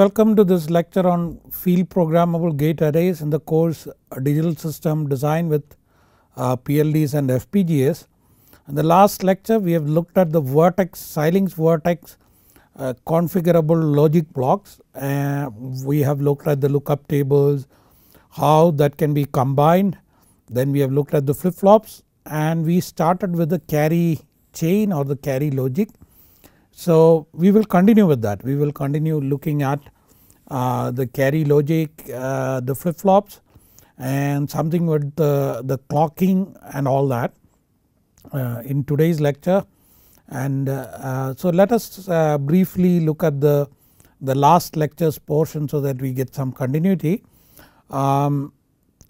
Welcome to this lecture on field programmable gate arrays in the course Digital System Design with PLDs and FPGAs. In the last lecture we have looked at the Xilinx Vertex configurable logic blocks. We have looked at the lookup tables, how that can be combined. Then we have looked at the flip flops and we started with the carry chain or the carry logic. So we will continue with that. We will continue looking at the carry logic, the flip flops and something with the clocking and all that in today's lecture. And so let us briefly look at the last lecture's portion so that we get some continuity.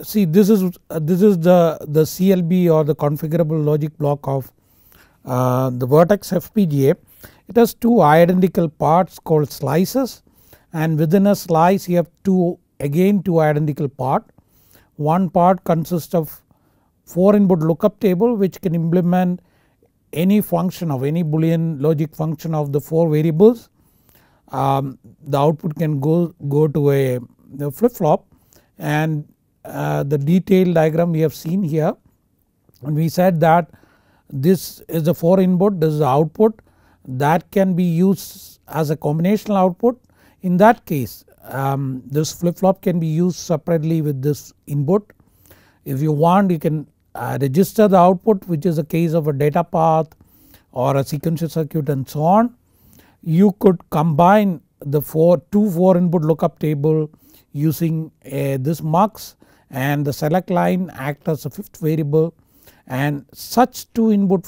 See, this is the CLB or the configurable logic block of the Vertex FPGA. It has two identical parts called slices, and within a slice you have two identical parts. One part consists of 4 input lookup table which can implement any function of any boolean logic function of the 4 variables. The output can go to a flip flop, and the detailed diagram we have seen here, and we said that this is the 4 input, this is the output that can be used as a combinational output. In that case this flip flop can be used separately with this input. If you want, you can register the output, which is a case of a data path or a sequential circuit and so on. You could combine the 4 input lookup table using this mux, and the select line act as a 5th variable, and such 5 input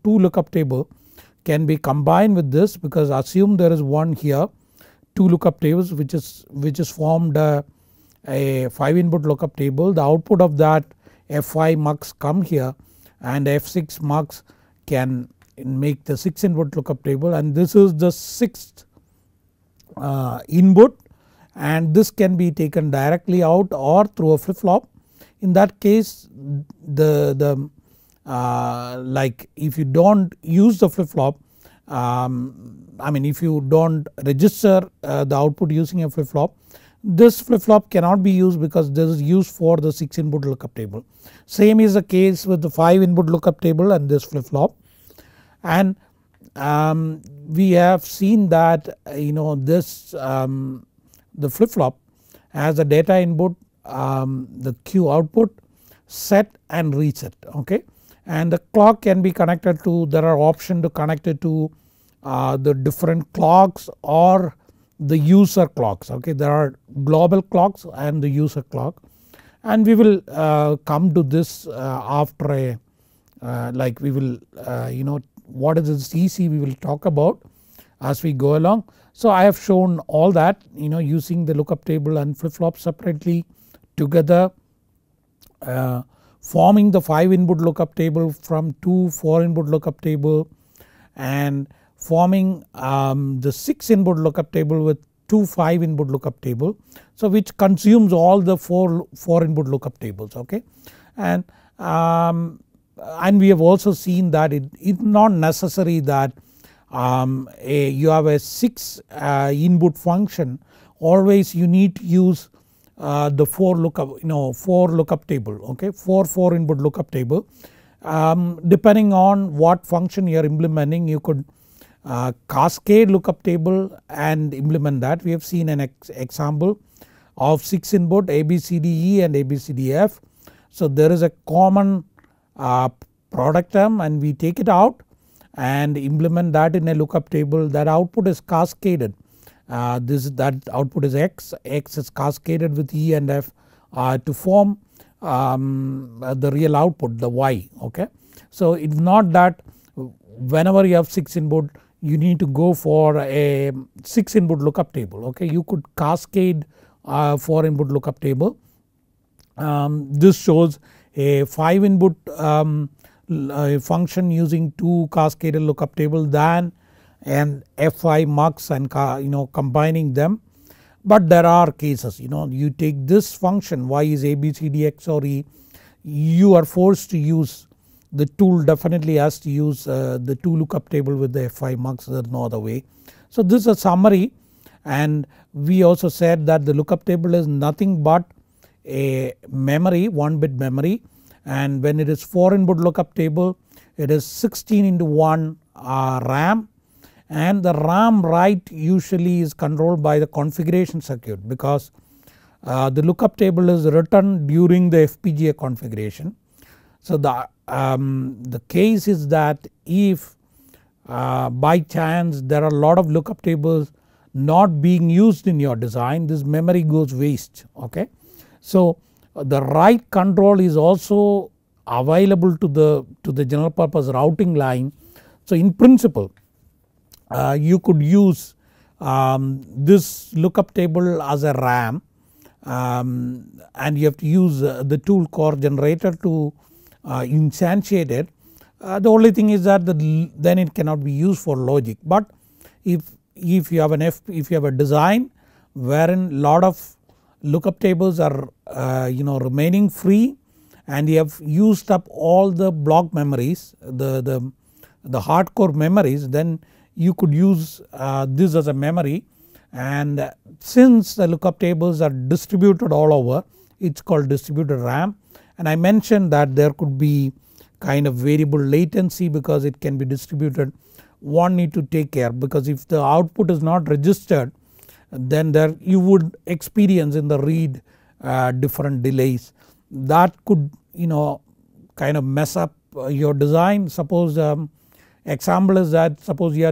2 lookup table can be combined with this, because assume there is one here 2 lookup tables which is formed a 5 input lookup table. The output of that F5 mux come here, and F6 mux can make the 6 input lookup table, and this is the 6th input, and this can be taken directly out or through a flip flop. In that case like if you don't use the flip flop, if you don't register the output using a flip flop, this flip flop cannot be used because this is used for the 6 input lookup table. Same is the case with the 5 input lookup table and this flip flop. And we have seen that this the flip flop has a data input, the Q output, set and reset, okay. And the clock can be connected to, there are options to connect it to the different clocks or the user clocks, okay. There are global clocks and the user clock, and we will come to this after like we will what is the CC we will talk about as we go along. So I have shown all that using the lookup table and flip flop separately together, forming the 5 input lookup table from 2 4 input lookup table, and forming the 6 input lookup table with 2 5 input lookup table, so which consumes all the 4 input lookup tables, okay. And we have also seen that it is not necessary that you have a 6 input function. Always you need to use the 4 lookup table, okay, 4 input lookup table. Depending on what function you are implementing, you could cascade lookup table and implement that. We have seen an example of 6 input ABCDE and ABCDF. So there is a common product term, and we take it out and implement that in a lookup table. That output is cascaded. That output is X is cascaded with E and F to form the real output, the Y, okay. So it's not that whenever you have 6 input you need to go for a 6 input lookup table, okay. You could cascade 4 input lookup table. This shows a 5 input function using 2 cascaded lookup table than and F5 mux and combining them. But there are cases you take this function Y is ABCD XOR E, you are forced to use the tool, definitely has to use the 2 lookup table with the F5 mux, there is no other way. So this is a summary, and we also said that the lookup table is nothing but a memory, 1 bit memory, and when it is 4 input lookup table it is 16 into 1 RAM, and the RAM write usually is controlled by the configuration circuit, because the lookup table is written during the FPGA configuration. So the case is that if by chance there are a lot of lookup tables not being used in your design, this memory goes waste. Okay. So the write control is also available to the general purpose routing line. So in principle you could use this lookup table as a RAM, and you have to use the tool core generator to instantiate it. The only thing is that then it cannot be used for logic. But if you have a design wherein lot of lookup tables are remaining free, and you have used up all the block memories, the hardcore memories, then you could use this as a memory. And since the lookup tables are distributed all over, it's called distributed RAM. And I mentioned that there could be kind of variable latency because it can be distributed. One need to take care, because if the output is not registered, then there you would experience in the read different delays that could kind of mess up your design. Suppose example is that suppose you are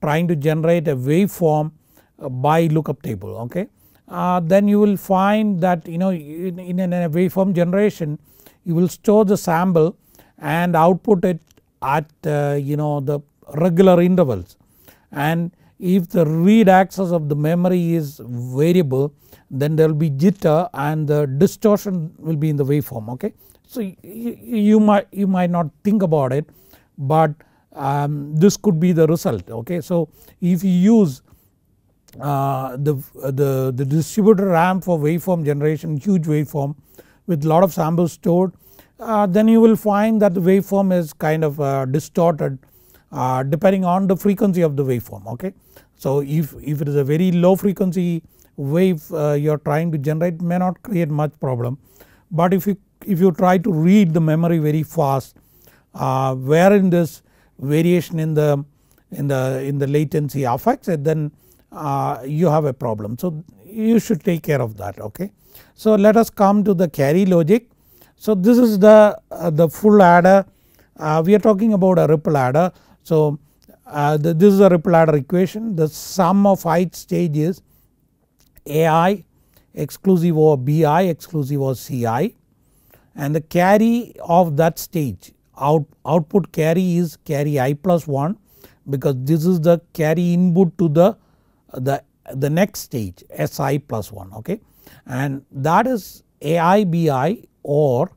trying to generate a waveform by lookup table. Okay. Then you will find that in a waveform generation you will store the sample and output it at the regular intervals, and if the read access of the memory is variable, then there will be jitter and the distortion will be in the waveform. Okay. So you might not think about it, but this could be the result. Okay. So if you use the distributed RAM for waveform generation, huge waveform with lot of samples stored, then you will find that the waveform is kind of distorted depending on the frequency of the waveform. Okay. So if it is a very low frequency wave you are trying to generate, may not create much problem, but if you try to read the memory very fast, wherein this variation in the latency affects it, then you have a problem. So you should take care of that. Okay. So let us come to the carry logic. So this is the full adder. We are talking about a ripple adder. So this is a ripple adder equation. The sum of ith stage is AI exclusive over BI exclusive over CI, and the carry of that stage output carry is carry I plus 1, because this is the carry input to the next stage SI plus 1. Okay. And that is AI BI or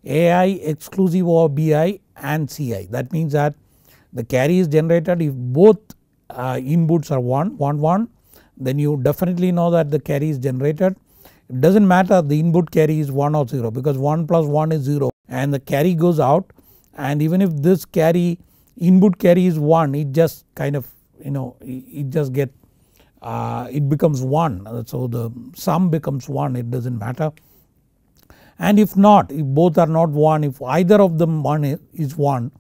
AI exclusive over BI and CI. That means that the carry is generated if both inputs are 1 1 1, then you definitely know that the carry is generated. It does not matter the input carry is 1 or 0, because 1 plus 1 is 0 and the carry goes out, and even if this carry input carry is 1, it just kind of it just it becomes 1. So the sum becomes 1, it does not matter. And if not, if both are not 1, if either of them is 1,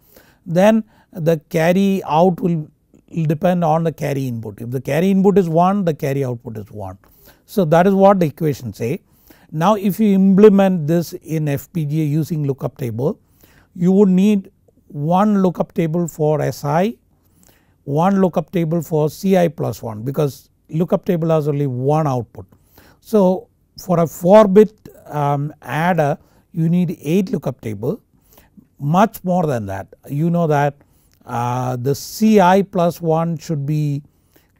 then the carry out will depend on the carry input. If the carry input is 1, the carry output is 1. So that is what the equations say. Now if you implement this in FPGA using lookup table, you would need one lookup table for SI, one lookup table for CI plus 1, because lookup table has only one output. So for a 4 bit adder you need 8 lookup table. Much more than that, you know that the CI plus 1 should be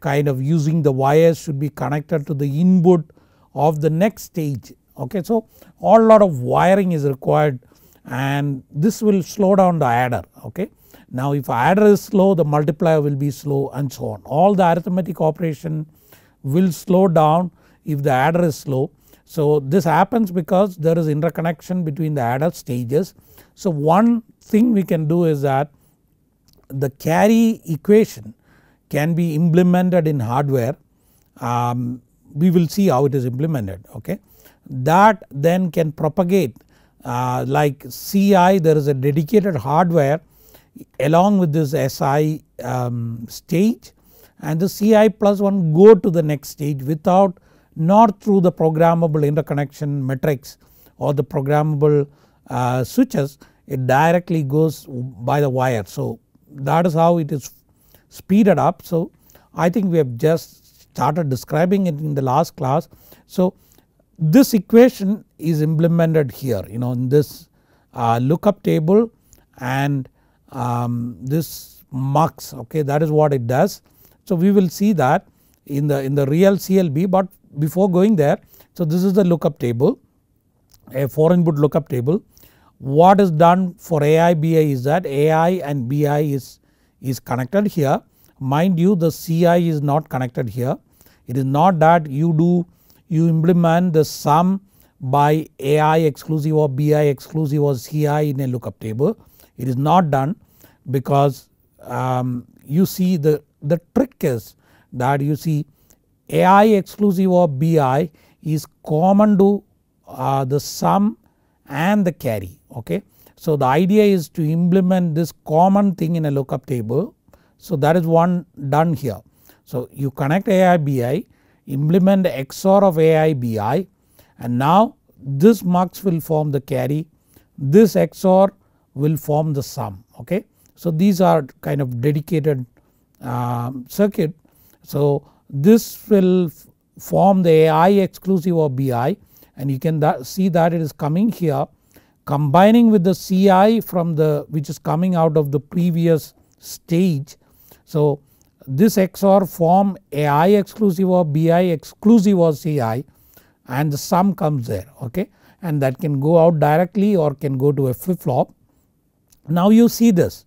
kind of using the wires should be connected to the input of the next stage. Okay. So a lot of wiring is required, and this will slow down the adder. Okay. Now if adder is slow, the multiplier will be slow, and so on. All the arithmetic operation will slow down if the adder is slow. So this happens because there is interconnection between the adder stages. So one thing we can do is that the carry equation can be implemented in hardware, we will see how it is implemented. Okay. That then can propagate like CI, there is a dedicated hardware along with this SI stage, and the CI plus 1 go to the next stage without, not through the programmable interconnection matrix or the programmable switches, it directly goes by the wire. So that is how it is speeded up. So I think we have just started describing it in the last class. So this equation is implemented here, in this lookup table and this mux, okay, that is what it does. So we will see that in the real CLB, but before going there, so this is the lookup table, a 4 input lookup table. What is done for AI BI is that AI and BI is connected here. Mind you, the CI is not connected here. It is not that you implement the sum by AI exclusive or BI exclusive or CI in a lookup table. It is not done, because you see the trick is that you see AI exclusive or BI is common to the sum and the carry. Okay. So the idea is to implement this common thing in a lookup table. So that is one done here. So you connect AI BI, implement the XOR of AI BI, and now this mux will form the carry, this XOR will form the sum. Okay. So these are kind of dedicated circuit. So this will form the AI exclusive of BI, and you can see that it is coming here combining with the CI from which is coming out of the previous stage. So this XOR form AI exclusive of BI exclusive of CI, and the sum comes there. Okay. And that can go out directly or can go to a flip flop. Now you see this,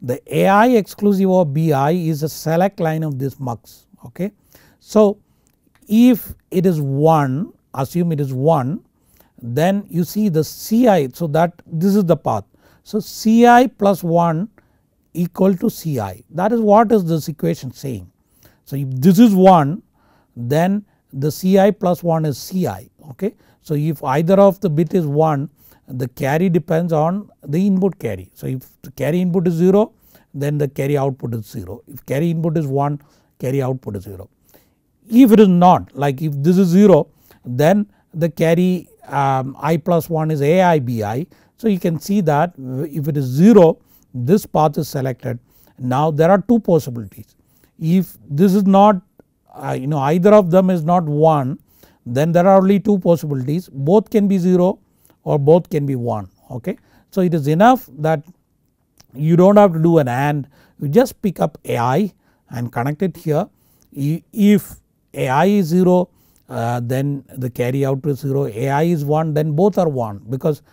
the AI exclusive of BI is a select line of this mux. Okay. So if it is 1, assume it is 1, then you see the CI, so that this is the path. So CI plus 1 equal to CI, that is what is this equation saying. So if this is 1, then the CI plus 1 is CI. Okay. So if either of the bit is 1, the carry depends on the input carry. So if the carry input is 0, then the carry output is 0. If carry input is 1, carry output is 0. If it is not, like if this is 0, then the carry I plus 1 is AI BI. So you can see that if it is 0, this path is selected. Now there are two possibilities. If this is not either of them is not 1, then there are only two possibilities, both can be 0 or both can be 1. Okay. So it is enough that you do not have to do an AND, you just pick up AI and connect it here. If AI is 0, then the carry output is 0, AI is 1, then both are 1, because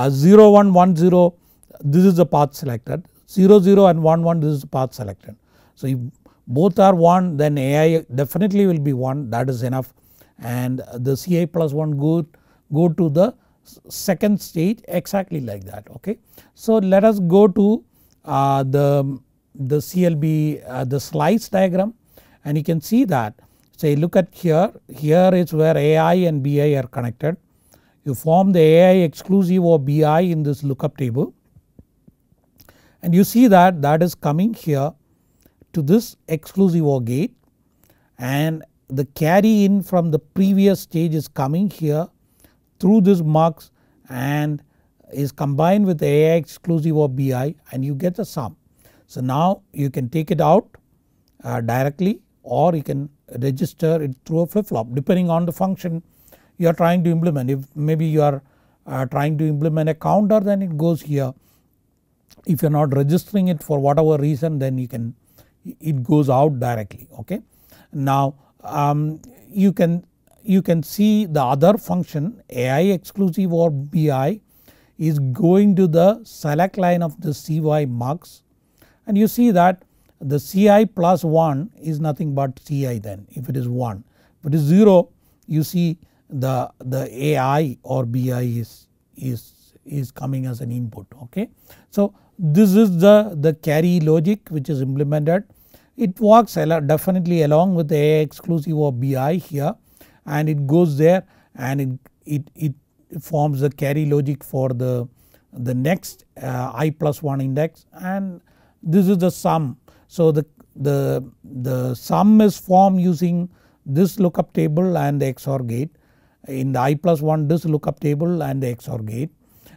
0 1 1 0, this is the path selected, 0 0 and 1 1, this is the path selected. So if both are 1, then AI definitely will be 1, that is enough, and the CI plus 1 go to the second stage exactly like that. Okay. So let us go to the CLB the slice diagram, and you can see that, say look at here is where AI and BI are connected. You form the AI exclusive of BI in this lookup table, and you see that is coming here to this exclusive OR gate, and the carry in from the previous stage is coming here through this mux and is combined with the AI exclusive of BI, and you get the sum. So now you can take it out directly, or you can register it through a flip flop depending on the function you are trying to implement. If maybe you are trying to implement a counter, then it goes here. If you are not registering it for whatever reason, then it goes out directly. Okay. Now you can see the other function AI exclusive or BI is going to the select line of the CY mux, and you see that the CI plus 1 is nothing but CI then if it is 1. If it is 0, you see the AI or BI is coming as an input. Okay. So this is the carry logic which is implemented. it works definitely along with the A exclusive of Bi here, and it goes there and it forms the carry logic for the next I+1 index, and this is the sum. So the sum is formed using this lookup table and the XOR gate. In the I+1 this lookup table and the XOR gate,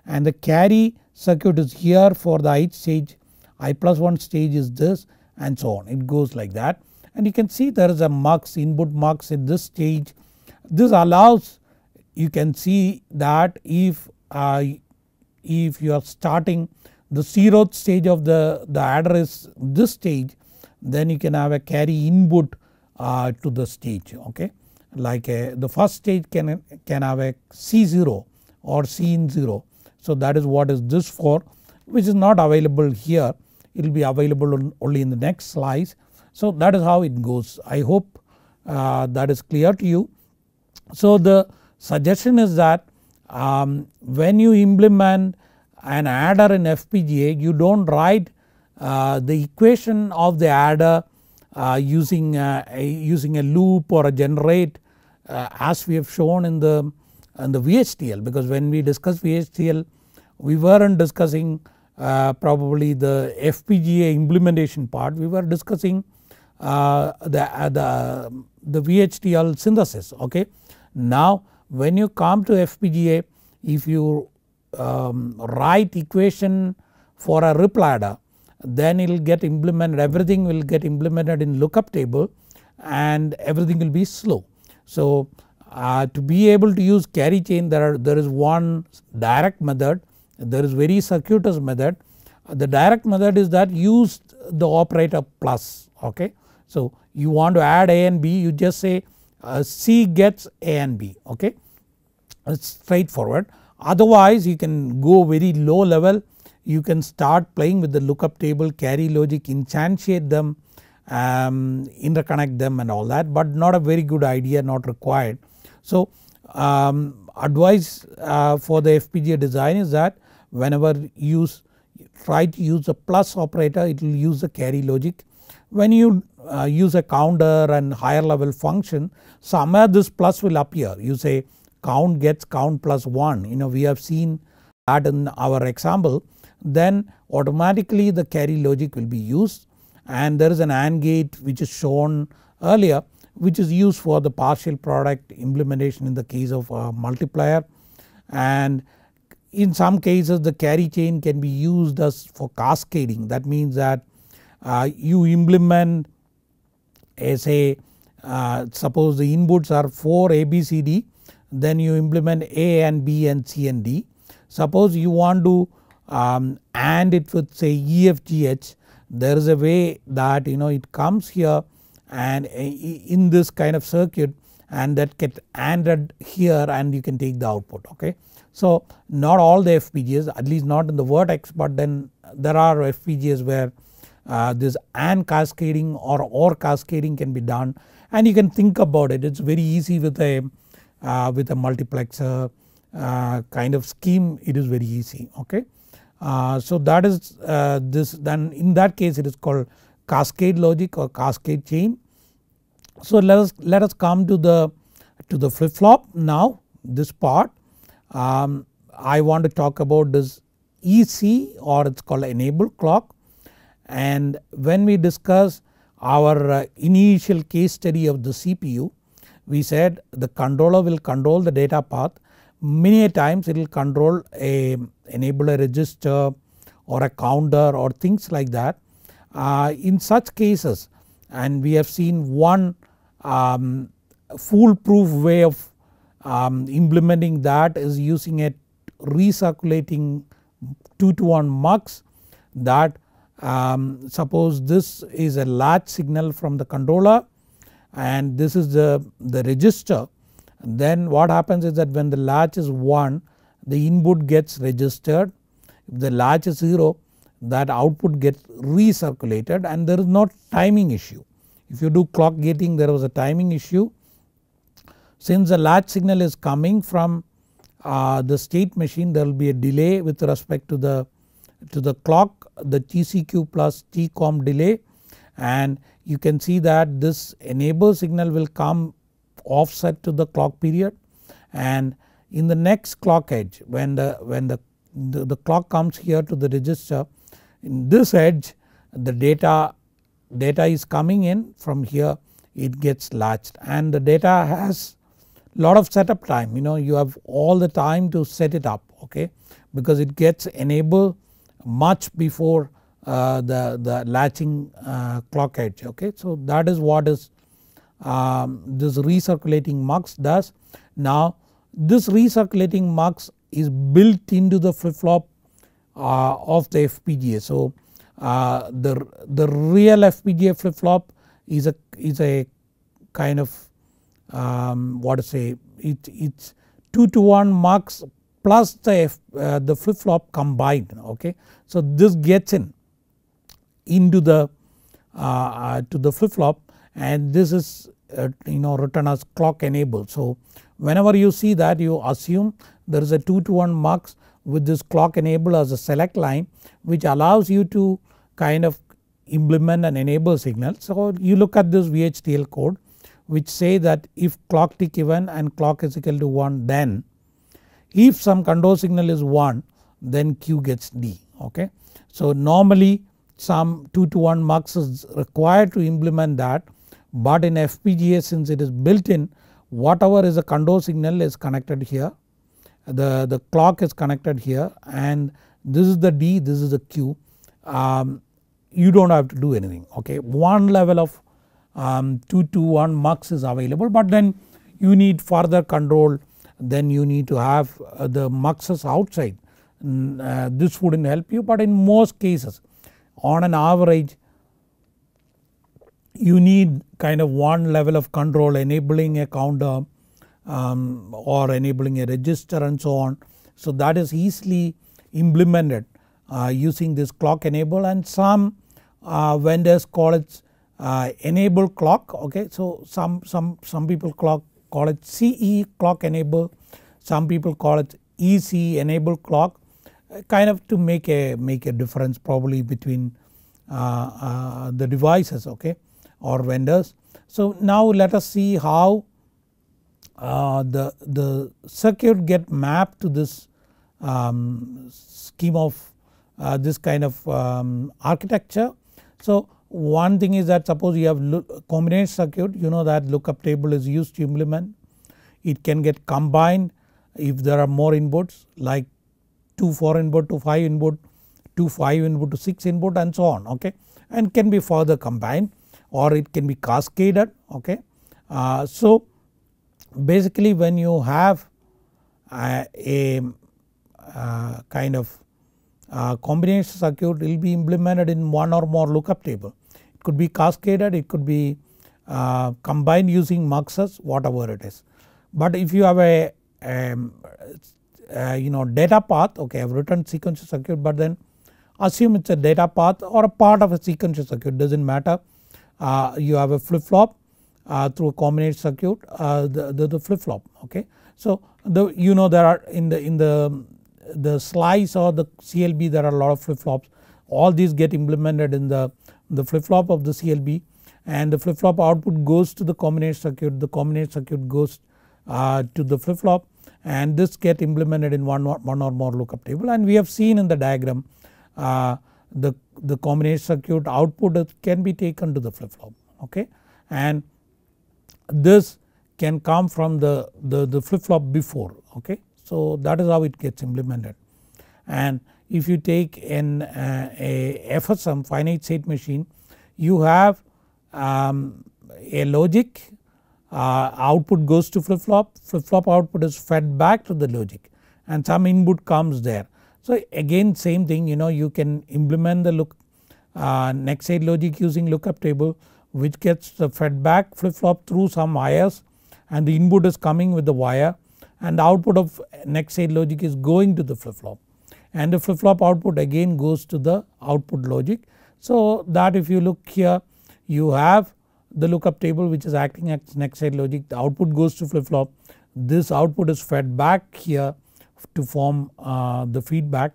and the carry circuit is here for the ith stage, I+1 stage is this, and so on. It goes like that, and you can see there is a mux, input mux in this stage. This allows, you can see that if you are starting the 0th stage of the adder is this stage, then you can have a carry input to the stage, okay. Like the first stage can have a C0 or C in 0. So that is what is this for, which is not available here. It will be available only in the next slice. So that is how it goes. I hope that is clear to you. So the suggestion is that when you implement an adder in FPGA, you don't write the equation of the adder using a loop or a generate as we have shown in the VHDL, because when we discuss VHDL we weren't discussing probably the FPGA implementation part, we were discussing the VHDL synthesis, okay. Now when you come to FPGA, if you write equation for a ripple adder, then it will get implemented, everything will get implemented in lookup table and everything will be slow. So to be able to use carry chain there is one direct method, there is very circuitous method. The direct method is that use the operator plus, okay. So you want to add A and B, you just say C gets A and B, okay. It's straightforward. Otherwise you can go very low level, you can start playing with the lookup table, carry logic, instantiate them, interconnect them and all that, but not a very good idea, not required. So advice for the FPGA design is that whenever you try to use a plus operator, it will use the carry logic. When you use a counter and higher level function, somewhere this plus will appear. You say count gets count plus 1, we have seen that in our example. Then automatically the carry logic will be used, and there is an AND gate which is shown earlier, which is used for the partial product implementation in the case of a multiplier, and in some cases the carry chain can be used as for cascading. That means that you implement say suppose the inputs are 4 ABCD, then you implement A and B and C and D. Suppose you want to AND it with say EFGH, there is a way that it comes here and in this kind of circuit, and that gets ANDed here and you can take the output, okay. So not all the FPGAs, at least not in the Vertex, but then there are FPGAs where this AND cascading or cascading can be done, and you can think about it. It's very easy with a multiplexer kind of scheme, it is very easy, okay. So that is this, then in that case it is called cascade logic or cascade chain. So let us come to the flip flop now, this part. I want to talk about this EC, or it's called enable clock, and when we discuss our initial case study of the CPU, we said the controller will control the data path. Many a times it will control a enable a register or a counter or things like that. In such cases, and we have seen one foolproof way of implementing that is using a recirculating 2-to-1 mux, that suppose this is a latch signal from the controller and this is the register, then what happens is that when the latch is 1, the input gets registered. If the latch is 0, that output gets recirculated, and there is no timing issue. If you do clock gating, there was a timing issue. Since the latch signal is coming from the state machine, there will be a delay with respect to the clock, the TCQ plus TCOM delay, and you can see that this enable signal will come offset to the clock period, and in the next clock edge when the clock comes here to the register, in this edge the data is coming in from here, it gets latched, and the data has lot of setup time, you have all the time to set it up, okay, because it gets enabled much before the latching clock edge, okay. So that is what is this recirculating mux does. Now this recirculating mux is built into the flip flop of the FPGA. So the real FPGA flip flop is a kind of what to say, it's 2-to-1 mux plus the flip flop combined, okay. So this gets into the to the flip flop, and this is written as clock enabled. So whenever you see that, you assume there is a 2-to-1 mux with this clock enable as a select line, which allows you to kind of implement an enable signal. So you look at this VHDL code which say that if clock tick even and clock is equal to 1, then if some control signal is 1, then Q gets D, okay. So normally some 2-to-1 mux is required to implement that, but in FPGA, since it is built in, whatever is a control signal is connected here, the clock is connected here, and this is the D, this is the Q. You don't have to do anything, okay. One level of 2-to-1 mux is available, but then you need further control, then you need to have the muxes outside. This wouldn't help you, but in most cases on an average you need kind of one level of control, enabling a counter or enabling a register and so on. So that is easily implemented using this clock enable, and some vendors call it enable clock, okay. So some people call it CE clock enable, some people call it EC enable clock, kind of to make a difference probably between the devices, okay, or vendors. So now let us see how the circuit get mapped to this scheme of this kind of architecture. So one thing is that suppose you have combination circuit, you know that lookup table is used to implement. It can get combined if there are more inputs like 2 4 input to 5 input, 2 5 input to 6 input and so on, okay, and can be further combined or it can be cascaded, okay. So basically when you have a kind of combination circuit, it will be implemented in one or more lookup table. It could be cascaded, it could be combined using muxes, whatever it is. But if you have a data path, okay, I have written sequential circuit, but then assume it's a data path or a part of a sequential circuit, doesn't matter. You have a flip flop through a combination circuit, the flip flop, okay. So there are in the slice or the CLB there are a lot of flip flops. All these get implemented in the flip flop of the CLB, and the flip flop output goes to the combination circuit, the combination circuit goes to the flip flop, and this get implemented in one or more lookup table. And we have seen in the diagram the combination circuit output can be taken to the flip flop, okay, and this can come from the flip flop before, okay. So that is how it gets implemented. And if you take a FSM finite state machine, you have a logic, output goes to flip flop output is fed back to the logic and some input comes there. So again same thing, you can implement the next state logic using lookup table, which gets the fed back flip flop through some wires, and the input is coming with the wire, and the output of next state logic is going to the flip flop, and the flip flop output again goes to the output logic. So that if you look here, you have the lookup table which is acting as next state logic, the output goes to flip flop, this output is fed back here to form the feedback,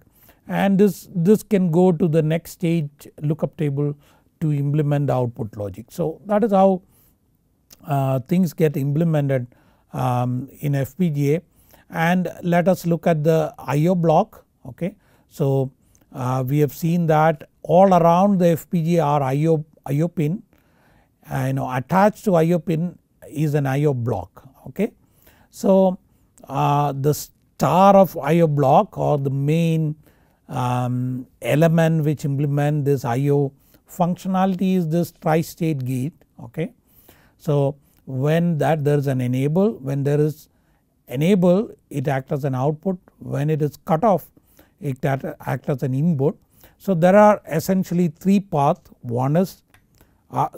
and this can go to the next stage lookup table to implement the output logic. So that is how things get implemented in FPGA. And let us look at the IO block. Okay. So we have seen that all around the FPGA are IO pin, attached to IO pin is an IO block. Okay. So the star of IO block, or the main element which implement this IO functionality, is this tri-state gate. Okay. So when there is an enable, when there is enable, it acts as an output. When it is cut off, it acts as an input. So there are essentially 3 paths. One is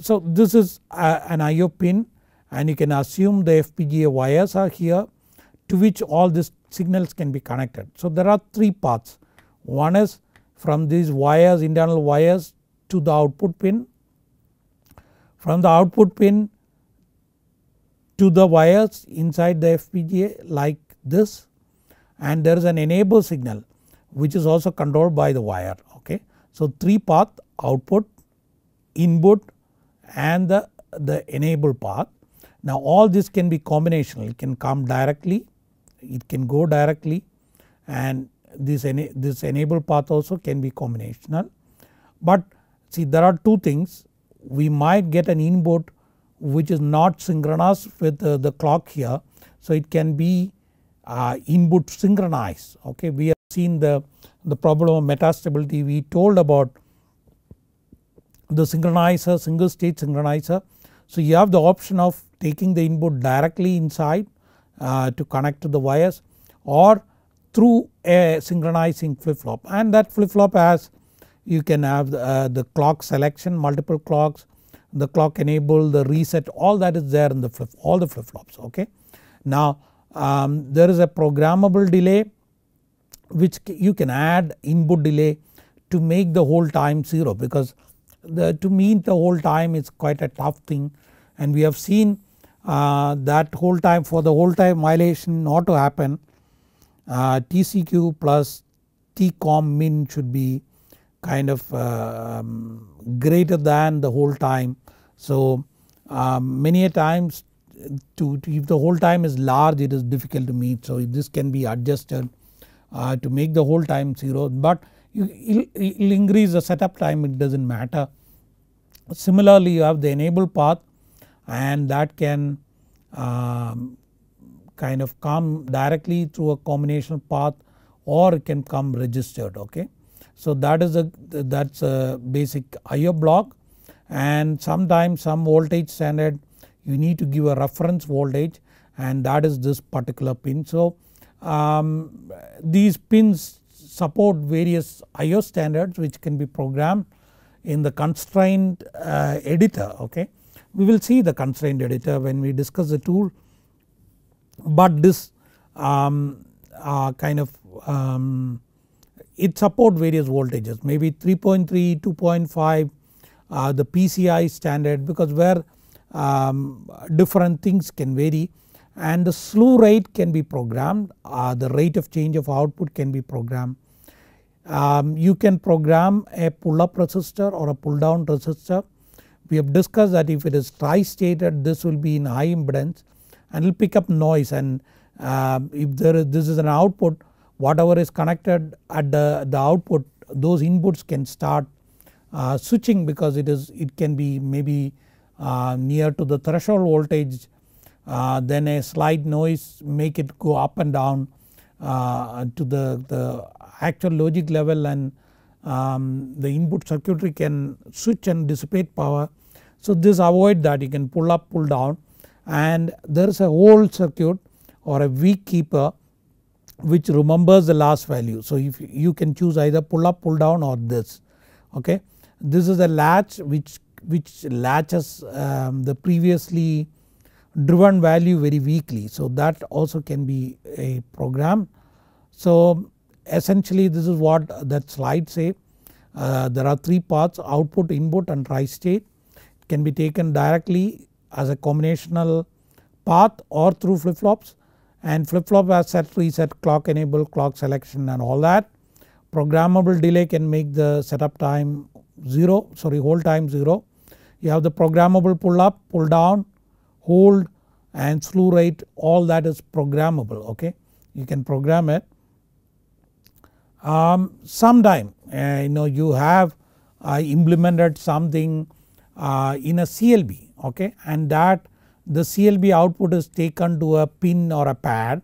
so this is an IO pin, and you can assume the FPGA wires are here to which all these signals can be connected. So there are 3 paths. One is from these wires, internal wires, to the output pin, from the output pin to the wires inside the FPGA like this, and there is an enable signal which is also controlled by the wire. Okay. So 3 path: output, input, and the enable path. Now all this can be combinational, it can come directly, it can go directly, and this enable path also can be combinational. But see, there are 2 things. We might get an input which is not synchronous with the clock here, so it can be input synchronized. Okay. We have seen the problem of metastability. We told about the synchronizer, single state synchronizer. So you have the option of taking the input directly inside to connect to the wires, or through a synchronizing flip flop, and that flip flop has, you can have the clock selection, multiple clocks, the clock enable, the reset, all that is there in the all the flip flops. Okay. Now there is a programmable delay which you can add input delay to make the hold time 0, because to meet the hold time is quite a tough thing, and we have seen that hold time, for the hold time violation not to happen, TCQ plus TCOM min should be kind of greater than the hold time. So many a times if the hold time is large, it is difficult to meet. So this can be adjusted to make the hold time 0, but it will increase the setup time, it does not matter. Similarly you have the enable path, and that can kind of come directly through a combinational path, or it can come registered. Okay. So that's a basic IO block, and sometimes some voltage standard you need to give a reference voltage, and that is this particular pin. So these pins support various IO standards which can be programmed in the constraint editor. Okay. We will see the constraint editor when we discuss the tool, but this kind of it support various voltages, maybe 3.3, 2.5, the PCI standard, because where different things can vary, and the slew rate can be programmed, the rate of change of output can be programmed. You can program a pull up resistor or a pull down resistor. We have discussed that if it is tri-stated, this will be in high impedance and it will pick up noise, and if this is an output, whatever is connected at the output, those inputs can start switching, because it can be maybe near to the threshold voltage, then a slight noise make it go up and down to the actual logic level, and the input circuitry can switch and dissipate power. So this avoid that, you can pull up, pull down, and there is a hold circuit or a weak keeper which remembers the last value. So if you can choose either pull up, pull down, or this. Okay. This is a latch which latches the previously driven value very weakly, so that also can be a program. So essentially this is what that slide say. There are 3 paths: output, input, and tri-state. It can be taken directly as a combinational path or through flip flops, and flip flop has set, reset, clock enable, clock selection, and all that. Programmable delay can make the setup time 0, sorry, hold time 0. You have the programmable pull up, pull down, hold and slew rate, all that is programmable. Okay, you can program it. Sometime you have implemented something in a CLB, okay, and that the CLB output is taken to a pin or a pad.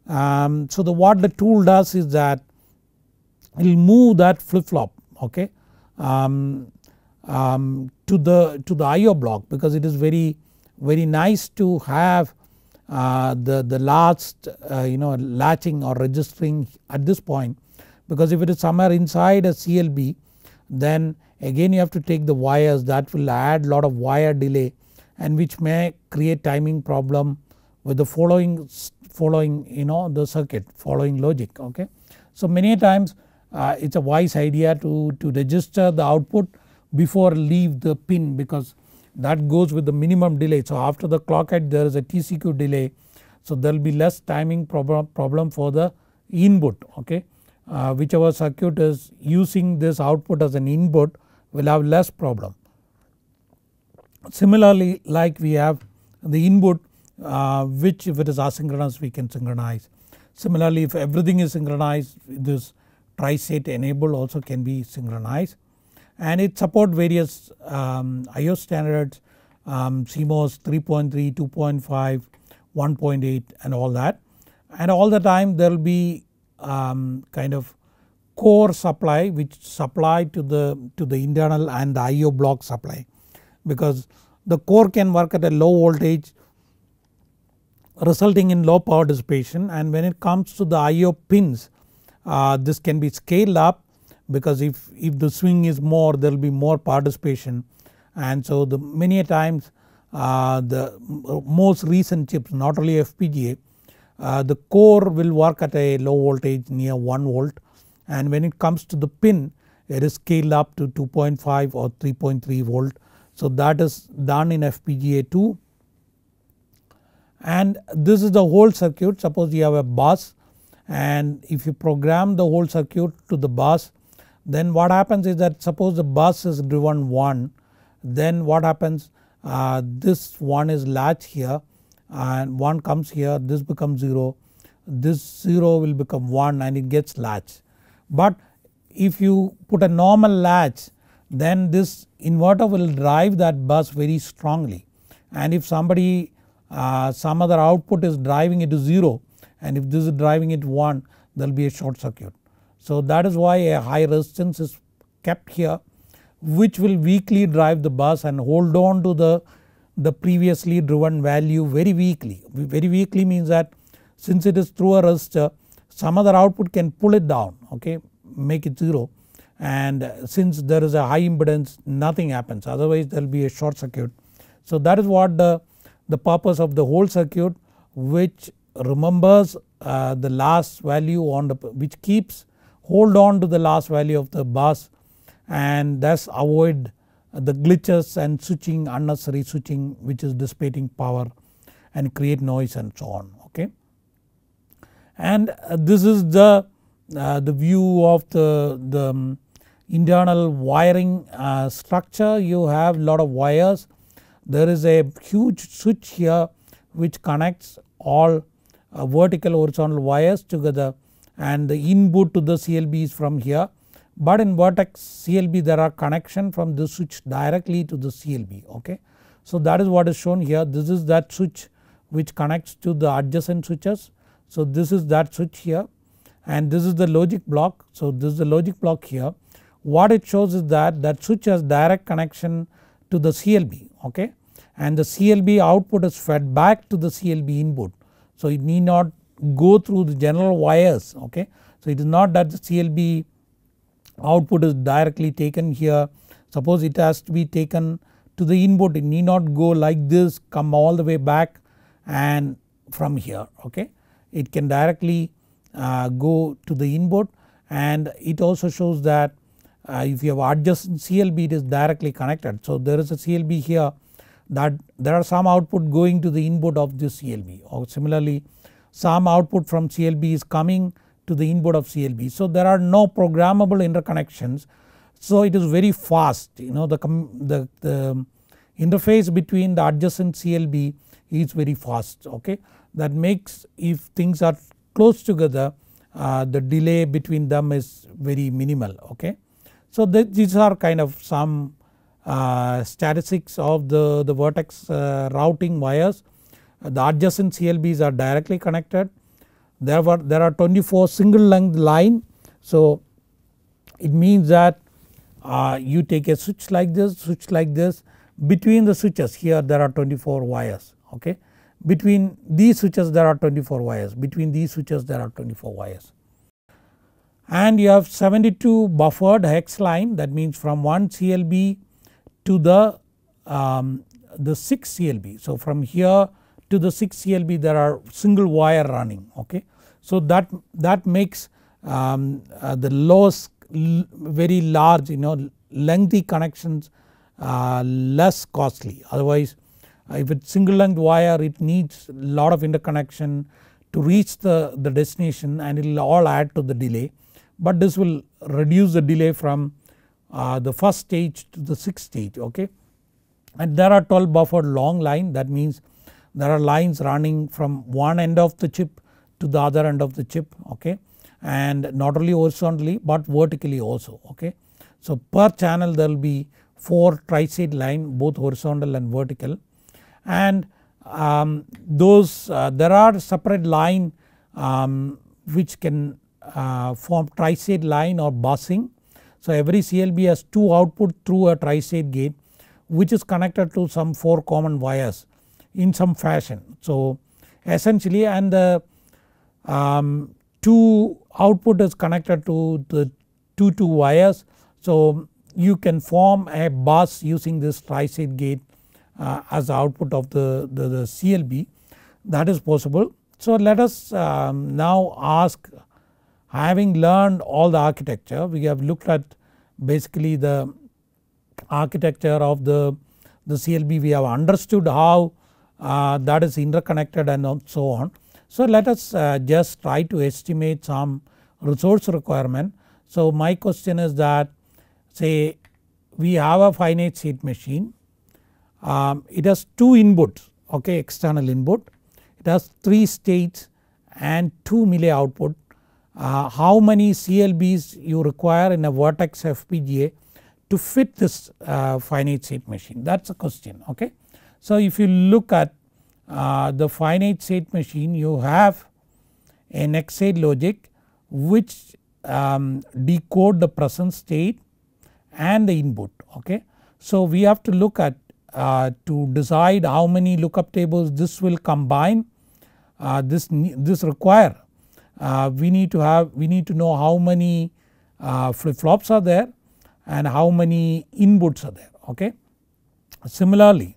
So what the tool does is that it will move that flip flop, okay, to the IO block, because it is very nice to have the last latching or registering at this point, because if it is somewhere inside a CLB, then again you have to take the wires, that will add lot of wire delay, and which may create timing problem with the following the circuit, following logic. Okay, so many times it's a wise idea to register the output before leave the pin, because that goes with the minimum delay. So after the clock edge there is a TCQ delay, so there will be less timing problem for the input. Okay, whichever circuit is using this output as an input will have less problem. Similarly, like we have the input which if it is asynchronous we can synchronize. Similarly, if everything is synchronized, this tri-state enable also can be synchronized, and it support various IO standards, CMOS 3.3, 2.5, 1.8 and all that, and all the time there will be kind of core supply which supply to the internal and the IO block supply, because the core can work at a low voltage resulting in low power dissipation, and when it comes to the IO pins this can be scaled up, because if the swing is more there will be more power dissipation, and so the many times the most recent chips, not only FPGA, the core will work at a low voltage near 1 volt, and when it comes to the pin it is scaled up to 2.5 or 3.3 volt. So that is done in FPGA 2, and this is the whole circuit. Suppose you have a bus, and if you program the whole circuit to the bus, then what happens is that suppose the bus is driven 1, then what happens, this 1 is latched here and 1 comes here, this becomes 0, this 0 will become 1 and it gets latched. But if you put a normal latch, then this inverter will drive that bus very strongly, and if somebody some other output is driving it to 0, and if this is driving it 1, there will be a short circuit. So that is why a high resistance is kept here, which will weakly drive the bus and hold on to the previously driven value very weakly. Very weakly means that since it is through a resistor, some other output can pull it down, okay, make it 0, and since there is a high impedance nothing happens, otherwise there will be a short circuit. So that is what the purpose of the whole circuit, which remembers the last value on which keeps hold on to the last value of the bus, and thus avoid the glitches and switching, unnecessary switching, which is dissipating power and create noise and so on. Okay, and this is the view of the internal wiring structure. You have lot of wires. There is a huge switch here which connects all vertical horizontal wires together, and the input to the CLB is from here, but in Vertex CLB there are connection from this switch directly to the CLB. Okay, so that is what is shown here. This is that switch which connects to the adjacent switches. So this is that switch here, and this is the logic block. So this is the logic block here. What it shows is that switch has direct connection to the CLB, okay, and the CLB output is fed back to the CLB input. So it need not go through the general wires, okay. So it is not that the CLB output is directly taken here. Suppose it has to be taken to the input, it need not go like this, come all the way back and from here, okay. It can directly go to the input, and it also shows that if you have adjacent CLB it is directly connected. So there is a CLB here, that there are some output going to the input of this CLB, or similarly some output from CLB is coming to the input of CLB. So there are no programmable interconnections. So it is very fast, you know, the interface between the adjacent CLB is very fast, okay. That makes, if things are close together, the delay between them is very minimal, okay. So these are kind of some statistics of the vertex routing wires. The adjacent CLBs are directly connected. There are 24 single length line. So it means that you take a switch like this, between the switches here there are 24 wires, okay. Between these switches there are 24 wires, between these switches there are 24 wires. And you have 72 buffered hex line, that means from one CLB to the 6 CLB. So from here to the 6 CLB there are single wire running, okay. So that makes the lowest very large, you know, lengthy connections less costly. Otherwise if it's single length wire, it needs a lot of interconnection to reach the destination and it will all add to the delay. But this will reduce the delay from the first stage to the 6th stage, okay. And there are 12 buffered long line, that means there are lines running from one end of the chip to the other end of the chip, okay, and not only horizontally but vertically also, okay. So per channel there will be 4 tri-state line, both horizontal and vertical, and there are separate line which can form tri-state line or busing. So every CLB has 2 output through a tri-state gate which is connected to some 4 common wires in some fashion. So essentially, and the 2 output is connected to the 2 wires. So you can form a bus using this tri-state gate as the output of the CLB, that is possible. So let us now ask, having learned all the architecture, we have looked at basically the architecture of the CLB, we have understood how that is interconnected and so on. So let us just try to estimate some resource requirement. So my question is that, say we have a finite state machine, it has 2 inputs, okay, external input, it has 3 states and 2 milli output. How many CLBs you require in a vertex FPGA to fit this finite state machine, that is a question, okay. So if you look at the finite state machine, you have an XAID logic which decode the present state and the input, okay. So we have to look at to decide how many lookup tables this will combine, this require, we need to know how many flip flops are there and how many inputs are there, okay. Similarly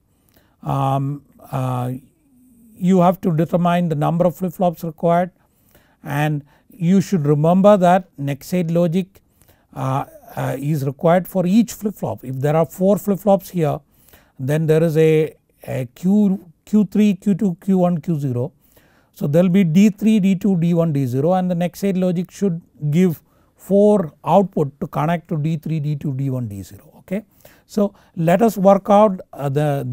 you have to determine the number of flip flops required, and you should remember that XAID logic is required for each flip flop. If there are 4 flip flops here, then there is a Q3, Q2, Q1, Q0. So there will be D3, D2, D1, D0, and the XAID logic should give 4 output to connect to D3, D2, D1, D0, okay. So let us work out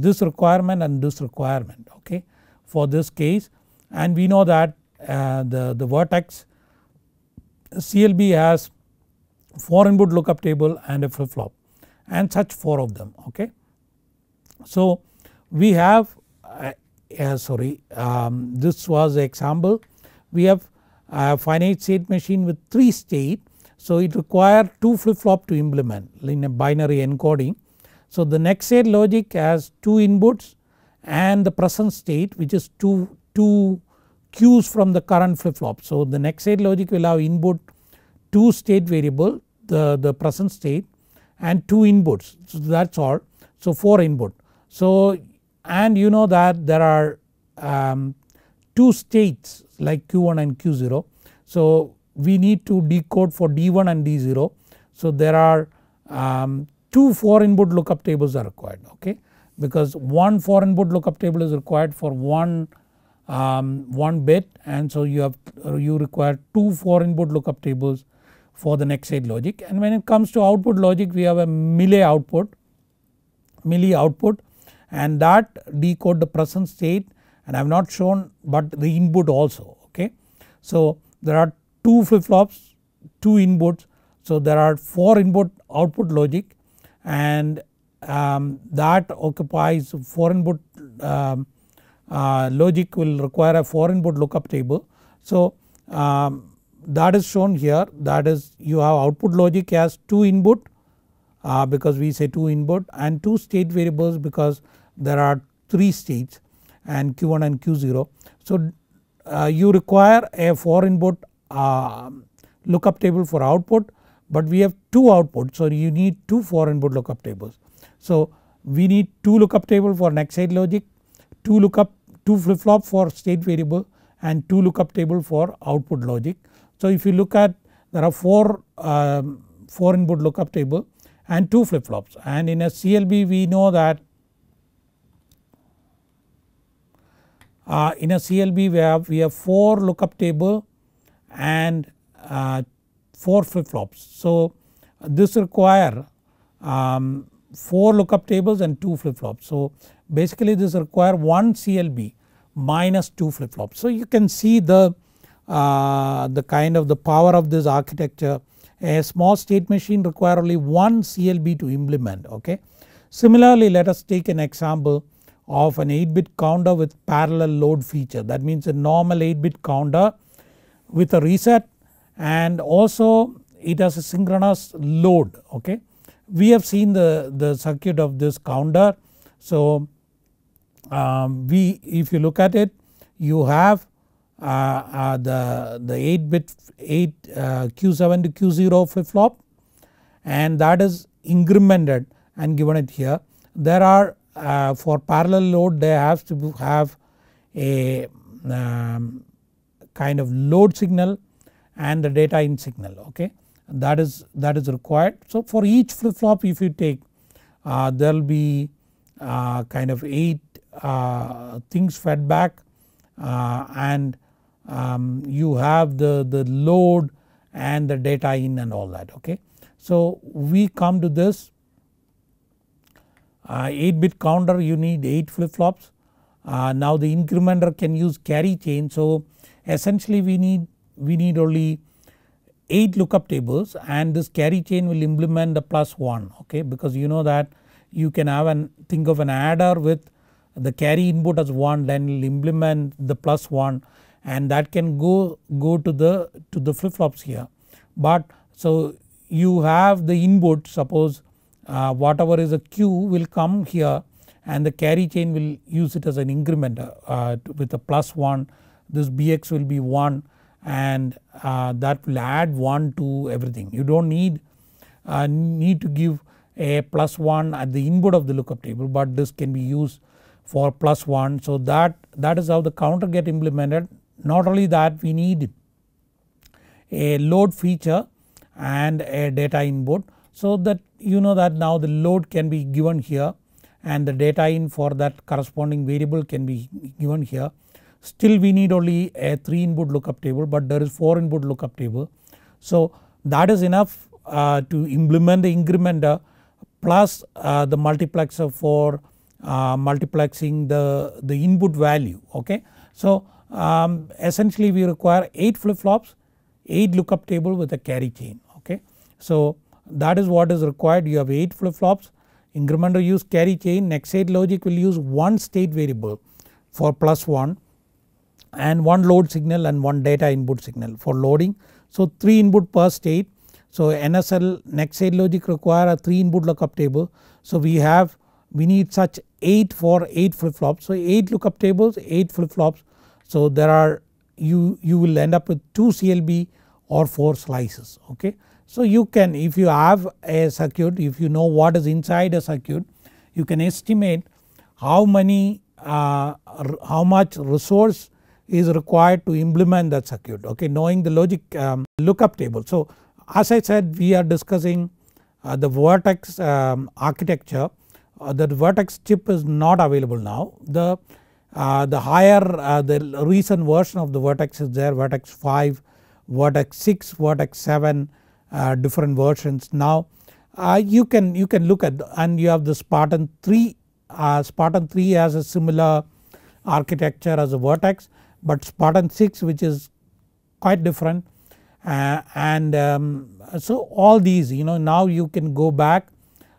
this requirement and this requirement, okay, for this case, and we know that the vertex CLB has 4 input lookup table and a flip flop and such 4 of them, okay. So we have this was the example, we have a finite state machine with 3 state. So it requires 2 flip flop to implement in a binary encoding. So the XAID logic has 2 inputs and the present state, which is 2 cues from the current flip flop. So the XAID logic will have input 2 state variable, the present state, and 2 inputs, so that is all. So 4 input. So and you know that there are 2 states like Q1 and Q0. So we need to decode for D1 and D0. So there are 2 4 input lookup tables are required, okay, because one 4 input lookup table is required for one bit, and so you require 2 4 input lookup tables for the next stage logic. And when it comes to output logic, we have a melee output and that decode the present state, and I have not shown but the input also. Okay. So there are 2 flip flops, 2 inputs, so there are 4 input output logic, and that occupies 4 input logic will require a 4 input lookup table. So that is shown here, that is you have output logic as 2 input because we say 2 input, and 2 state variables because there are 3 states and Q1 and Q0. So you require a 4 input lookup table for output, but we have 2 outputs, so you need 2 4 input lookup tables. So we need 2 lookup table for next state logic, 2 flip flop for state variable, and 2 lookup table for output logic. So if you look at, there are 4 input lookup table and 2 flip flops, and in a CLB we know that in a CLB we have 4 lookup table and 4 flip flops. So this require 4 lookup tables and 2 flip flops. So basically this require 1 CLB minus 2 flip flops. So you can see the kind of the power of this architecture. A small state machine require only 1 CLB to implement. Okay. Similarly, let us take an example of an 8-bit counter with parallel load feature. That means a normal 8-bit counter with a reset, and also it has a synchronous load. Okay. We have seen the circuit of this counter. So if you look at it, you have the 8-bit Q7 to Q0 flip flop, and that is incremented and given it here. There are for parallel load they have to have a kind of load signal and the data in signal. Okay. That is required. So for each flip flop if you take there will be kind of 8 things fed back, and you have the load and the data in and all that. Okay. So we come to this 8-bit counter, you need 8 flip flops. Now the incrementer can use carry chain, so essentially we need only 8 lookup tables, and this carry chain will implement the +1. Okay, because you know that you can have think of an adder with the carry input as 1, then will implement the +1, and that can go to the flip flops here. But so you have the input, suppose whatever is a Q will come here, and the carry chain will use it as an incrementer with a +1. This BX will be 1, and that will add 1 to everything. You don't need to give a +1 at the input of the lookup table, but this can be used for +1. So that is how the counter get implemented. Not only that, we need a load feature and a data input, so that you know that now the load can be given here and the data in for that corresponding variable can be given here. Still we need only a 3 input lookup table, but there is 4 input lookup table. So that is enough to implement the incrementer plus the multiplexer for multiplexing the input value. Okay. So essentially we require 8 flip flops, 8 lookup table with a carry chain. Okay. So that is what is required. You have 8 flip flops, incrementer use carry chain, next state logic will use 1 state variable for +1 and 1 load signal and 1 data input signal for loading. So 3 input per state. So NSL next state logic require a 3 input lookup table. So we need such 8 for 8 flip flops. So 8 lookup tables, 8 flip flops. So there are you will end up with 2 CLB or 4 slices. Okay. So you can, if you have a circuit, if you know what is inside a circuit, you can estimate how much resource is required to implement that circuit. Okay, knowing the logic lookup table. So as I said, we are discussing the vertex architecture. The vertex chip is not available now. The higher the recent version of the vertex is there, vertex 5, vertex 6, vertex 7, different versions. Now you can look at and you have the Spartan 3. Spartan 3 has a similar architecture as a Vertex, but Spartan 6 which is quite different, so all these now you can go back,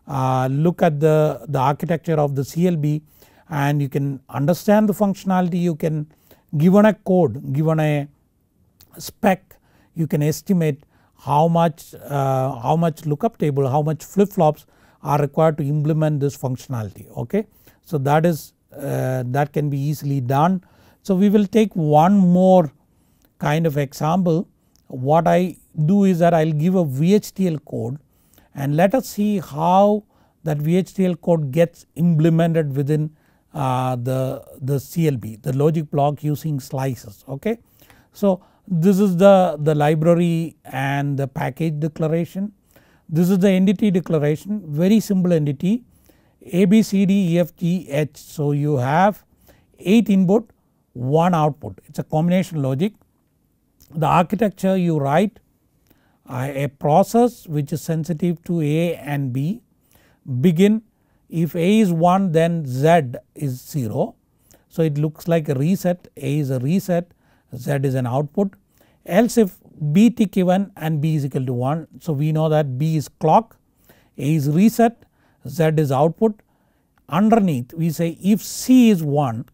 look at the architecture of the CLB, and you can understand the functionality. You can, given a code, given a spec, you can estimate how much lookup table, how much flip flops are required to implement this functionality. Okay, so that can be easily done. So we will take one more kind of example. What I do is that I will give a VHDL code and let us see how that VHDL code gets implemented within the CLB, the logic block using slices. Okay, so this is the library and the package declaration. This is the entity declaration, very simple entity, A B C D E F G H. So you have 8 input, 1 output, it is a combination logic. The architecture, you write a process which is sensitive to A and B, begin, if A is 1 then Z is 0. So it looks like a reset, A is a reset, Z is an output, else if B tick even and B is equal to 1. So we know that B is clock, A is reset, Z is output. Underneath we say if C is 1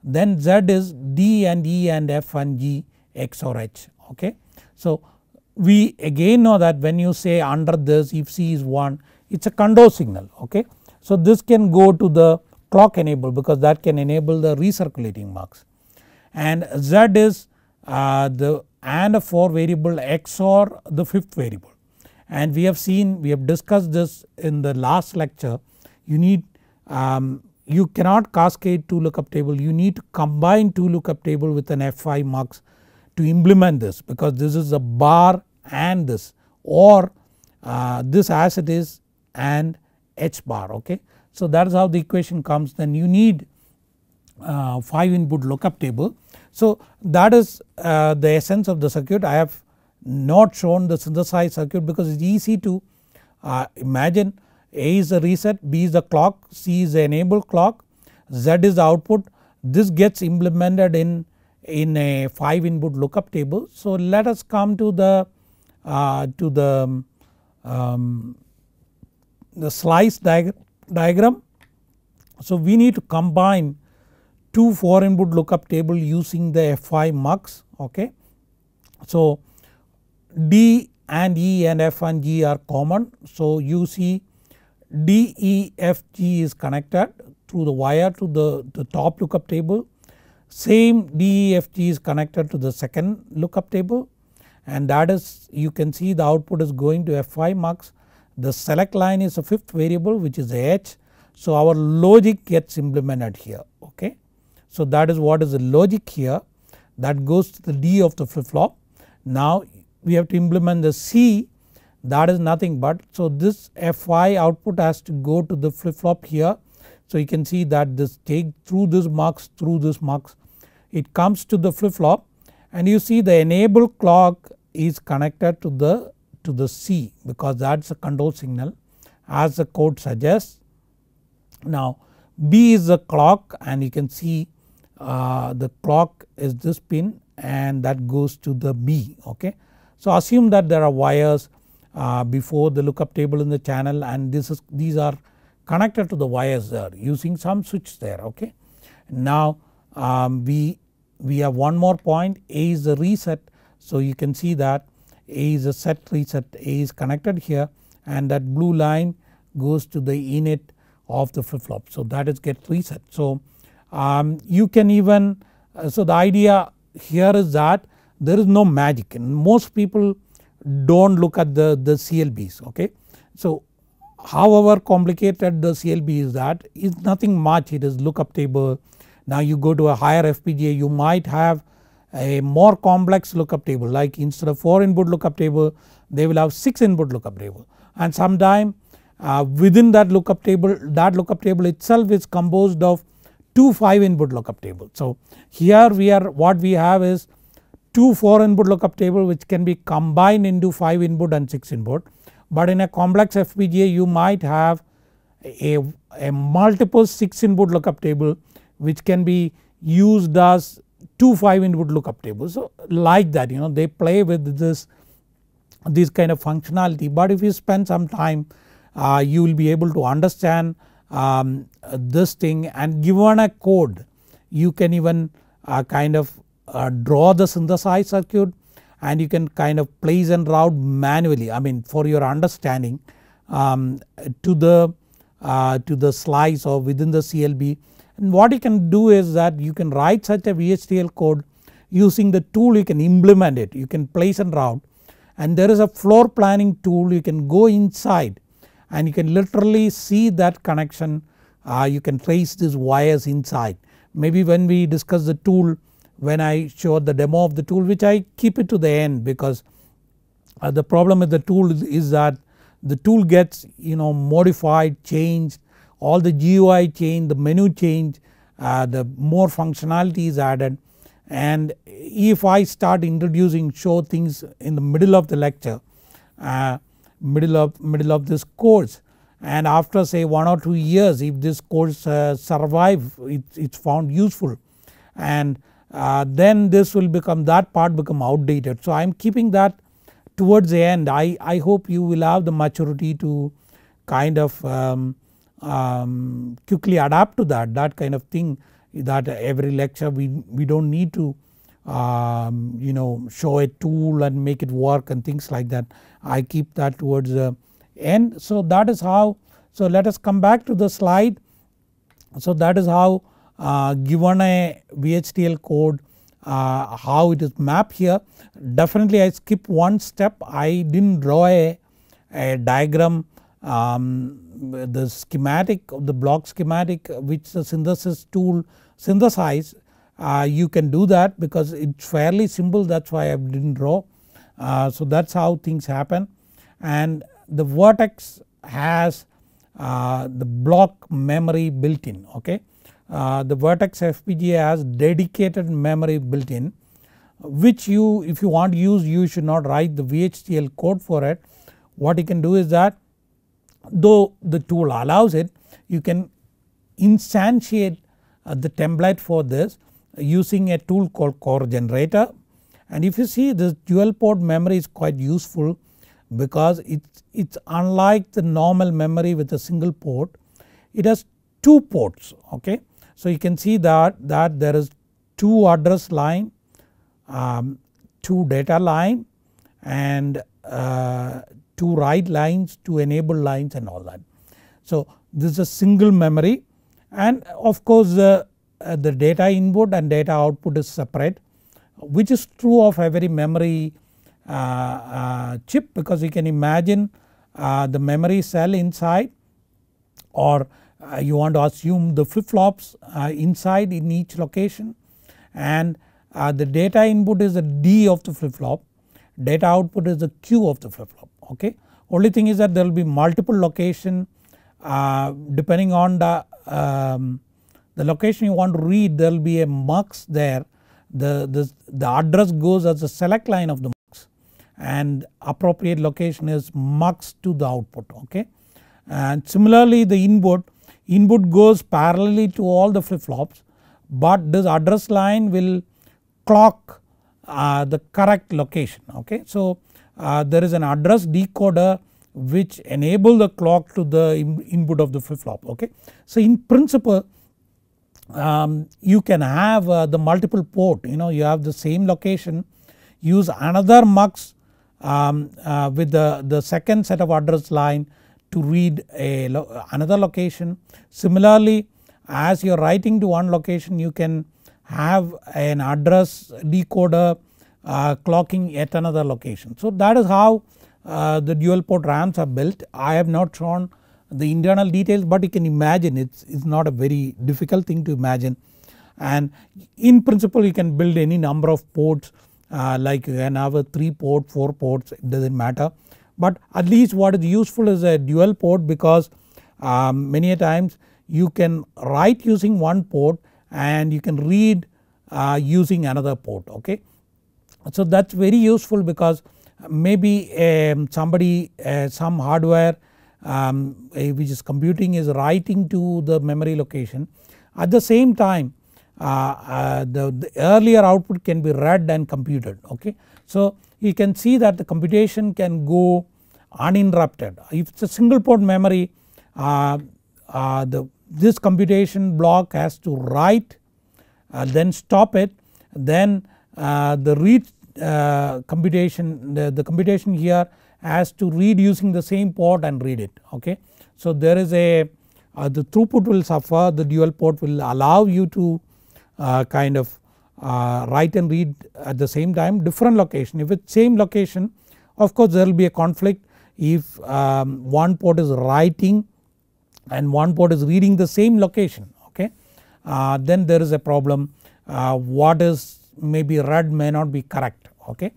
then Z is D and E and F and G XOR H. Okay, so we again know that when you say under this if C is 1, it is a control signal. Okay, so this can go to the clock enable because that can enable the recirculating marks, and Z is the and a 4 variable XOR the 5th variable, and we have discussed this in the last lecture. You need you cannot cascade 2 lookup table, you need to combine 2 lookup table with an F5 mux to implement this, because this is a bar and this, or this as it is and H bar. Okay, so that is how the equation comes. Then you need 5 input lookup table. So that is the essence of the circuit. I have not shown the synthesized circuit because it is easy to imagine. A is the reset, B is the clock, C is the enable clock, Z is the output. This gets implemented in a 5 input lookup table. So let us come to the slice diagram. So we need to combine 2 4 input lookup table using the F5 mux. Okay, so D and E and F and G are common. So you see D, E, F, G is connected through the wire to the top lookup table. Same D, E, F, G is connected to the second lookup table, and that is, you can see the output is going to F5 mux. The select line is a 5th variable which is the H. So our logic gets implemented here. Okay, so that is what is the logic here, that goes to the D of the flip flop. Now we have to implement the C, that is nothing but, so this F5 output has to go to the flip flop here. So you can see that this take through this mux, it comes to the flip flop, and you see the enable clock is connected to the C because that is a control signal as the code suggests. Now B is the clock, and you can see the clock is this pin and that goes to the B. Okay, so assume that there are wires before the lookup table in the channel, and these are connected to the wires there using some switch there. Okay, now we have one more point, A is the reset. So you can see that A is a set reset, A is connected here, and that blue line goes to the init of the flip flop. So that is get reset. So you can even, so the idea here is that there is no magic, and most people don't look at the CLBs. Okay, so however complicated the CLB is, that is nothing much, it is lookup table. Now you go to a higher FPGA, you might have a more complex lookup table, like instead of 4 input lookup table they will have 6 input lookup table, and sometime within that lookup table itself is composed of 2 5 input lookup tables. So here what we have is 2 4 input lookup table which can be combined into 5 input and 6 input, but in a complex FPGA you might have a multiple 6 input lookup table which can be used as 2 5 input lookup tables. So like that, they play with this kind of functionality, but if you spend some time you will be able to understand this thing, and given a code you can even kind of draw the synthesized circuit, and you can kind of place and route manually, I mean for your understanding to the slice or within the CLB. And what you can do is that you can write such a VHDL code using the tool, you can implement it, you can place and route, and there is a floor planning tool, you can go inside and you can literally see that connection, you can trace these wires inside. Maybe when we discuss the tool, when I show the demo of the tool, which I keep it to the end, because the problem with the tool is that the tool gets modified, changed, all the GUI change, the menu change, the more functionality is added, and if I start introducing show things in the middle of the lecture, middle of this course, and after say 1 or 2 years if this course survive, it's found useful, and then this will become, that part become outdated. So I am keeping that towards the end. I hope you will have the maturity to kind of quickly adapt to that kind of thing, that every lecture we don't need to show a tool and make it work and things like that. I keep that towards the end. So that is how, so let us come back to the slide. So that is how given a VHDL code how it is mapped here. Definitely I skipped one step, I didn't draw a diagram, the schematic of the block schematic which the synthesis tool synthesize. You can do that because it's fairly simple, that's why I didn't draw. So that's how things happen, and the Virtex has the block memory built in. Okay, the Virtex FPGA has dedicated memory built in, which you, if you want to use, you should not write the VHDL code for it. What you can do is that, though the tool allows it, you can instantiate the template for this using a tool called Core Generator. And if you see, this dual port memory is quite useful because it's unlike the normal memory with a single port, it has 2 ports. Okay, so you can see that there is 2 address line, 2 data line, and 2 write lines, 2 enable lines, and all that. So this is a single memory, and of course the data input and data output is separate, which is true of every memory chip, because you can imagine the memory cell inside, or you want to assume the flip flops inside in each location, and the data input is the D of the flip flop, data output is the Q of the flip flop. Okay, only thing is that there will be multiple location depending on the location you want to read, there will be a mux there. The address goes as a select line of the mux, and appropriate location is mux to the output. Okay, and similarly the input goes parallelly to all the flip flops, but this address line will clock the correct location. Okay, so there is an address decoder which enable the clock to the input of the flip flop. Okay, so in principle you can have the multiple port, you have the same location, use another mux with the second set of address line to read another location. Similarly, as you are writing to one location, you can have an address decoder clocking yet another location. So that is how the dual port RAMs are built. I have not shown the internal details, but you can imagine it's not a very difficult thing to imagine, and in principle you can build any number of ports, like you can have a 3 port, 4 ports, it does not matter, but at least what is useful is a dual port, because many a times you can write using one port and you can read using another port. Okay, So that's very useful because maybe somebody some hardware which is computing is writing to the memory location. At the same time the earlier output can be read and computed, okay. So you can see that the computation can go uninterrupted. If it's a single port memory this computation block has to write then stop it, then the read computation the computation here has to read using the same port and read it, okay. So there is a the throughput will suffer, the dual port will allow you to kind of write and read at the same time different location. If it's same location of course there will be a conflict if one port is writing and one port is reading the same location, okay. Then there is a problem, what is maybe read may not be correct, okay.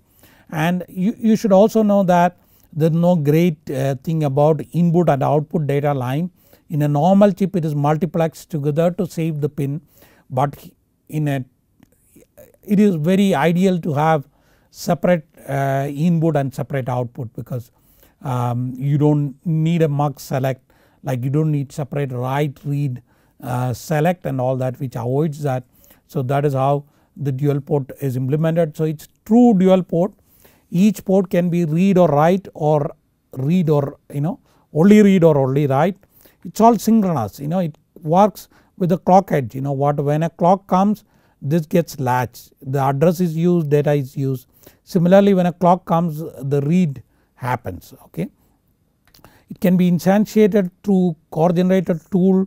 And you should also know that there is no great thing about input and output data line. In a normal chip it is multiplexed together to save the pin, but in a it is very ideal to have separate input and separate output because you don't need a mux select, like you don't need separate write read select and all that, which avoids that. So that is how the dual port is implemented. So it's true dual port, each port can be read or write or read or only read or only write. It's all synchronous, it works with the clock edge, when a clock comes this gets latched, the address is used, data is used. Similarly when a clock comes the read happens, okay. It can be instantiated through core generator tool,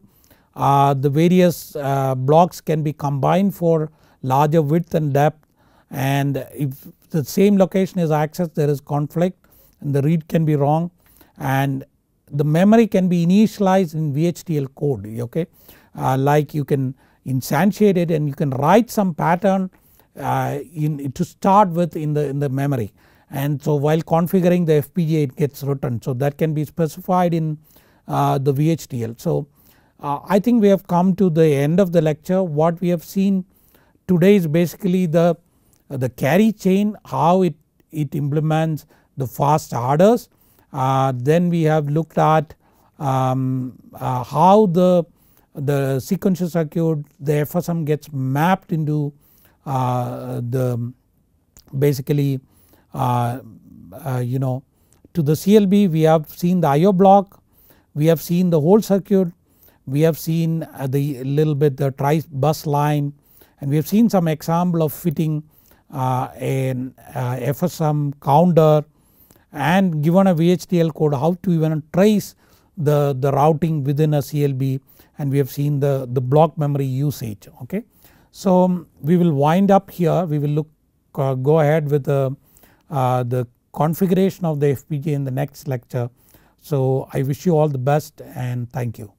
the various blocks can be combined for larger width and depth, and if the same location is accessed there is conflict and the read can be wrong, and the memory can be initialized in VHDL code, okay. Like you can instantiate it and you can write some pattern to start with in the memory, and so while configuring the FPGA it gets written, so that can be specified in the VHDL. So I think we have come to the end of the lecture. What we have seen today is basically the carry chain, how it implements the fast adders. Then we have looked at how the sequential circuit, the FSM gets mapped into the basically to the CLB. We have seen the IO block, we have seen the whole circuit, we have seen the little bit the tri bus line, and we have seen some example of fitting an FSM counter, and given a VHDL code how to even trace the routing within a CLB, and we have seen the block memory usage, okay. So we will wind up here, we will go ahead with the configuration of the FPGA in the next lecture. So I wish you all the best and thank you.